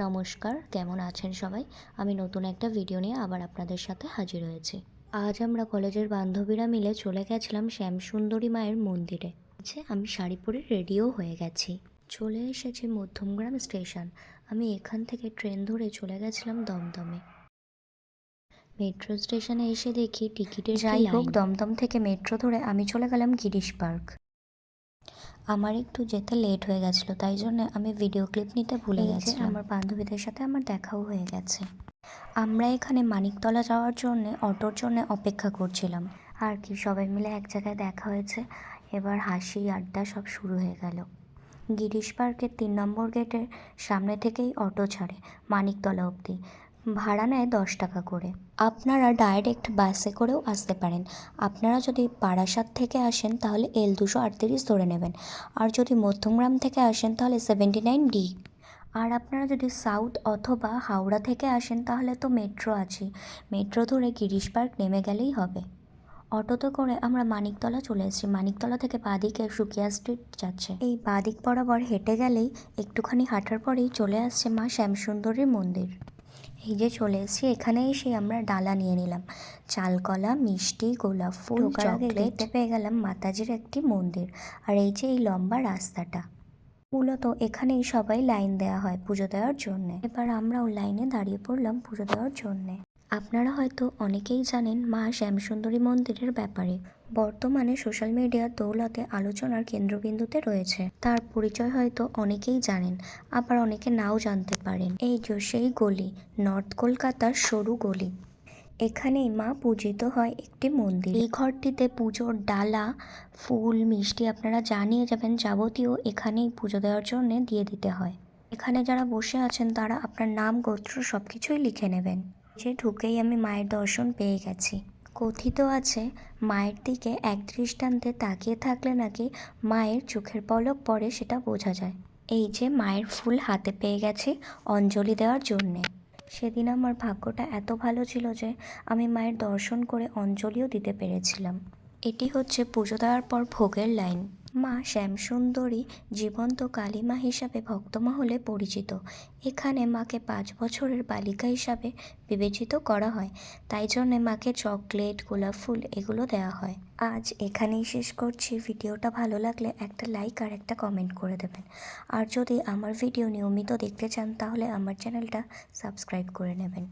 নমস্কার, কেমন আছেন সবাই? আমি নতুন একটা ভিডিও নিয়ে আবার আপনাদের সাথে হাজির হয়েছি। আজ আমরা কলেজের বান্ধবীরা মিলে চলে গেছিলাম শ্যামসুন্দরী মায়ের মন্দিরে। আমি শাড়ি পরে রেডিও হয়ে গেছি। চলে এসেছি মধ্যমগ্রাম স্টেশন। আমি এখান থেকে ট্রেন ধরে চলে গেছিলাম দমদমে। মেট্রো স্টেশনে এসে দেখি টিকিটের যাই হোক, দমদম থেকে মেট্রো ধরে আমি চলে গেলাম গিরিশ পার্ক। আমার একটু যেতে লেট হয়ে গেছিলো, তাই জন্য আমি ভিডিও ক্লিপ নিতে ভুলে গেছি। আমার বান্ধবীদের সাথে আমার দেখাও হয়ে গেছে। আমরা এখানে মানিকতলা যাওয়ার জন্যে অটোর জন্য অপেক্ষা করছিলাম। আর কি, সবাই মিলে এক জায়গায় দেখা হয়েছে, এবার হাসি আড্ডা সব শুরু হয়ে গেল। গিরিশ পার্কের 3 নম্বর গেটের সামনে থেকেই অটো ছাড়ে মানিকতলা অবধি। ভাড়া নেয় 10 টাকা করে। আপনারা ডাইরেক্ট বাসে করেও আসতে পারেন। আপনারা যদি বারাসাত থেকে আসেন তাহলে L238 ধরে নেবেন, আর যদি মধ্যমগ্রাম থেকে আসেন তাহলে 79D। আর আপনারা যদি সাউথ অথবা হাওড়া থেকে আসেন তাহলে তো মেট্রো আছেই, মেট্রো ধরে গিরিশ পার্ক নেমে গেলেই হবে। অটোতে করে আমরা মানিকতলা চলে এসেছি। মানিকতলা থেকে বাঁদিকে সুকিয়া স্ট্রিট যাচ্ছে। এই বাঁদিক বরাবর হেঁটে গেলেই একটুখানি হাঁটার পরেই চলে আসছে মা শ্যামসুন্দরীর মন্দির। এই যে চলে এসেছি, এখানে এসে আমরা ডালা নিয়ে নিলাম। চালকলা, মিষ্টি, গোলাপ ফুল, চকলেট। দেখতে পেয়ে গেলাম মাতাজির একটি মন্দির। আর এই যে এই লম্বা রাস্তাটা, মূলত এখানেই সবাই লাইন দেওয়া হয় পুজো দেওয়ার জন্যে। এবার আমরাও লাইনে দাঁড়িয়ে পড়লাম পুজো দেওয়ার জন্যে। আপনারা হয়তো অনেকেই জানেন মা শ্যামসুন্দরী মন্দিরের ব্যাপারে। বর্তমানে সোশ্যাল মিডিয়ার দৌলতে আলোচনার কেন্দ্রবিন্দুতে রয়েছে। তার পরিচয় হয়তো অনেকেই জানেন, আবার অনেকে নাও জানতে পারেন। এই যে সেই গলি, নর্থ কলকাতার সরু গলি, এখানেই মা পূজিত হয় একটি মন্দির। এই ঘরটিতে পুজোর ডালা, ফুল, মিষ্টি আপনারা জানিয়ে যাবেন, যাবতীয় এখানেই পুজো দেওয়ার জন্য দিয়ে দিতে হয়। এখানে যারা বসে আছেন তারা আপনার নাম, গোত্র সব কিছুই লিখে নেবেন। যে ঢুকেই আমি মায়ের দর্শন পেয়ে গেছি। কথিত আছে মায়ের দিকে এক দৃষ্টান্তে তাকিয়ে থাকলে নাকি মায়ের চোখের পলক পড়ে, সেটা বোঝা যায়। এই যে মায়ের ফুল হাতে পেয়ে গেছি অঞ্জলি দেওয়ার জন্যে। সেদিন আমার ভাগ্যটা এত ভালো ছিল যে আমি মায়ের দর্শন করে অঞ্জলিও দিতে পেরেছিলাম। এটি হচ্ছে পুজো দেওয়ার পর ভোগের লাইন। মা শ্যামসুন্দরী জীবন্ত কালী মা হিসাবে ভক্তমহলে পরিচিত। এখানে মাকে 5 বছরের বালিকা হিসাবে বিবেচিত করা হয়, তাই জন্যে মাকে চকলেট, গোলাপ ফুল এগুলো দেওয়া হয়। আজ এখানেই শেষ করছি। ভিডিওটা ভালো লাগলে একটা লাইক আর একটা কমেন্ট করে দেবেন। আর যদি আমার ভিডিও নিয়মিত দেখতে চান তাহলে আমার চ্যানেলটা সাবস্ক্রাইব করে নেবেন।